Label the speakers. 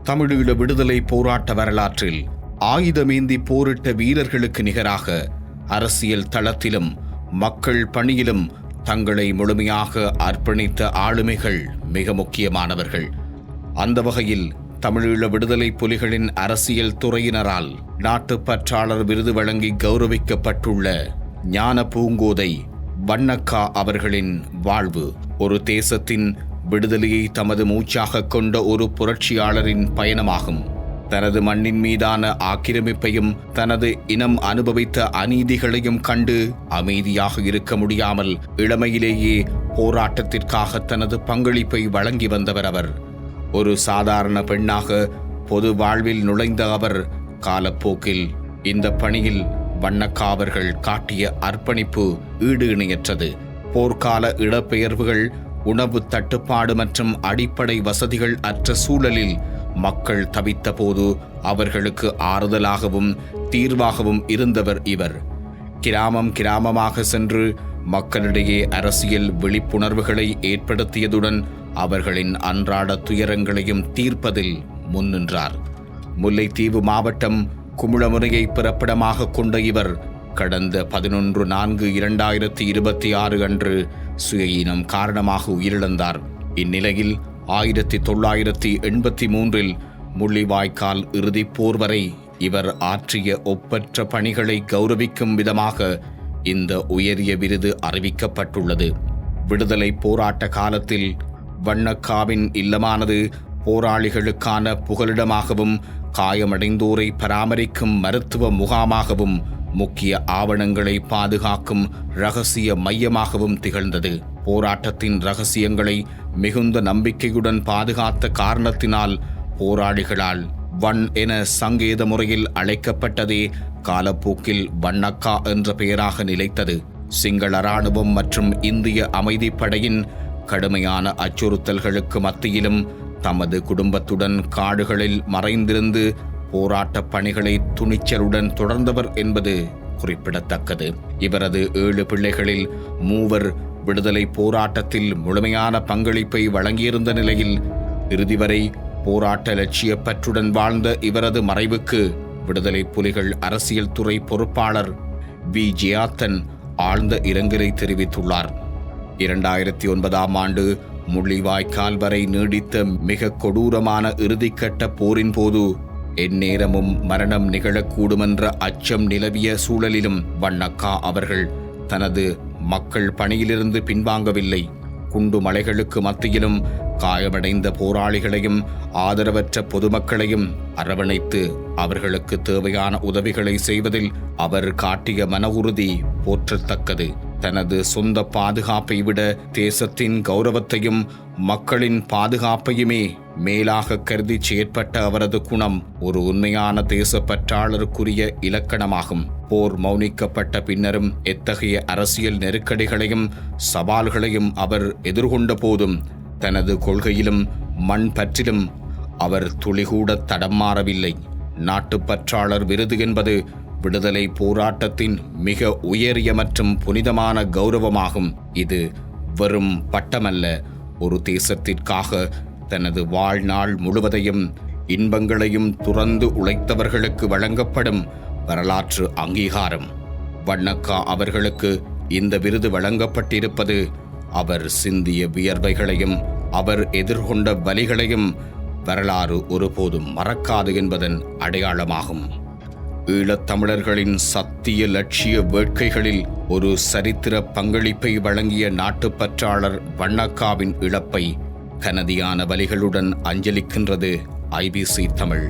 Speaker 1: தமிழீழ விடுதலை போராட்ட வரலாற்றில் ஆயுதமேந்தி போரிட்ட வீரர்களுக்கு நிகராக அரசியல் தளத்திலும் மக்கள் பணியிலும் தங்களை முழுமையாக அர்ப்பணித்த ஆளுமைகள் மிக முக்கியமானவர்கள். அந்த வகையில் தமிழீழ விடுதலை புலிகளின் அரசியல் துறையினரால் நாட்டுப்பற்றாளர் விருது வழங்கி கௌரவிக்கப்பட்டுள்ள ஞான பூங்கோதை வண்ணக்கா அவர்களின் வாழ்வு ஒரு தேசத்தின் விடுதலையை தமது மூச்சாக கொண்ட ஒரு புரட்சியாளரின் பயணமாகும். தனது மண்ணின் மீதான ஆக்கிரமிப்பையும் தனது இனம் அனுபவித்த அநீதிகளையும் கண்டு அமைதியாக இருக்க முடியாமல் இளமையிலேயே போராட்டத்திற்காக தனது பங்களிப்பை வழங்கி வந்தவர் அவர். ஒரு சாதாரண பெண்ணாக பொது வாழ்வில் நுழைந்த அவர் காலப்போக்கில் இந்த பணியில் வண்ணக்கா அவர்கள் காட்டிய அர்ப்பணிப்பு ஈடு இணையற்றது. போர்க்கால இடப்பெயர்வுகள், உணவு தட்டுப்பாடு மற்றும் அடிப்படை வசதிகள் அற்ற சூழலில் மக்கள் தவித்த போது அவர்களுக்கு ஆறுதலாகவும் தீர்வாகவும் இருந்தவர் இவர். கிராமம் கிராமமாக சென்று மக்களிடையே அரசியல் விழிப்புணர்வுகளை ஏற்படுத்தியதுடன் அவர்களின் அன்றாட துயரங்களையும் தீர்ப்பதில் முன்னின்றார். முல்லைத்தீவு மாவட்டம் குமுளமுனையை பிறப்பிடமாக கொண்ட இவர் கடந்த 11/4/2026 அன்று சுய காரணமாக உயிரிழந்தார். இந்நிலையில் 1983 முள்ளிவாய்க்கால் இறுதிப் போர் வரை இவர் ஆற்றிய ஒப்பற்ற பணிகளை கௌரவிக்கும் விதமாக இந்த உயரிய விருது அறிவிக்கப்பட்டுள்ளது. விடுதலை போராட்ட காலத்தில் வண்ணக்காவின் இல்லமானது போராளிகளுக்கான புகலிடமாகவும் காயமடைந்தோரை பராமரிக்கும் மருத்துவ முகாமாகவும் முக்கிய ஆவணங்களை பாதுகாக்கும் இரகசிய மையமாகவும் திகழ்ந்தது. போராட்டத்தின் இரகசியங்களை மிகுந்த நம்பிக்கையுடன் பாதுகாத்த காரணத்தினால் போராளிகளால் வன் என சங்கேத முறையில் அழைக்கப்பட்டதே காலப்போக்கில் வண்ணக்கா என்ற பெயராக நிலைத்தது. சிங்கள இராணுவம் மற்றும் இந்திய அமைதிப்படையின் கடுமையான அச்சுறுத்தல்களுக்கு மத்தியிலும் தமது குடும்பத்துடன் காடுகளில் மறைந்திருந்து போராட்ட பணிகளை துணிச்சலுடன் தொடர்ந்தவர் என்பது குறிப்பிடத்தக்கது. இவரது 7 பிள்ளைகளில் 3 விடுதலை போராட்டத்தில் முழுமையான பங்களிப்பை வழங்கியிருந்த நிலையில் இறுதி வரை போராட்ட லட்சியப்பற்றுடன் வாழ்ந்த இவரது மறைவுக்கு விடுதலை புலிகள் அரசியல் துறை பொறுப்பாளர் வி. ஜெயாத்தன் ஆழ்ந்த இரங்கலை தெரிவித்துள்ளார். 2009 ஆண்டு முள்ளிவாய்க்கால் வரை நீடித்த மிக கொடூரமான இறுதிக்கட்ட போரின் போது எந்நேரமும் மரணம் நிகழக்கூடுமென்ற அச்சம் நிலவிய சூழலிலும் வண்ணக்கா அவர்கள் தனது மக்கள் பணியிலிருந்து பின்வாங்கவில்லை. குண்டு மலைகளுக்கு மத்தியிலும் காயமடைந்த போராளிகளையும் ஆதரவற்ற பொதுமக்களையும் அரவணைத்து அவர்களுக்கு தேவையான உதவிகளை செய்வதில் அவர் காட்டிய மன உறுதி போற்றத்தக்கது. தனது சொந்த பாதுகாப்பை விட தேசத்தின் கௌரவத்தையும் மக்களின் பாதுகாப்பையுமே மேலாக கருதி செயற்பட்ட அவரது குணம் ஒரு உண்மையான தேசப்பற்றாளருக்குரிய இலக்கணமாகும். போர் மௌனிக்கப்பட்ட பின்னரும் எத்தகைய அரசியல் நெருக்கடிகளையும் சவால்களையும் அவர் எதிர்கொண்ட போதும் தனது கொள்கையிலும் மண் பற்றிலும் அவர் துளிகூட தடம் மாறவில்லை. நாட்டுப்பற்றாளர் விருது என்பது விடுதலை போராட்டத்தின் மிக உயரிய மற்றும் புனிதமான கௌரவமாகும். இது வெறும் பட்டமல்ல, ஒரு தேசத்திற்காக தனது வாழ்நாள் முழுவதையும் இன்பங்களையும் துறந்து உழைத்தவர்களுக்கு வழங்கப்படும் வரலாற்று அங்கீகாரம். வண்ணக்கா அவர்களுக்கு இந்த விருது வழங்கப்பட்டிருப்பது அவர் சிந்திய வியர்வைகளையும் அவர் எதிர்கொண்ட வலிகளையும் வரலாறு ஒருபோதும் மறக்காது என்பதன் அடையாளமாகும். ஈழத்தமிழர்களின் சத்திய லட்சிய வேட்கைகளில் ஒரு சரித்திர பங்களிப்பை வழங்கிய நாட்டுப்பற்றாளர் வண்ணக்காவின் இழப்பை கனதியான வலிகளுடன் அஞ்சலிக்கின்றது IBC தமிழ்.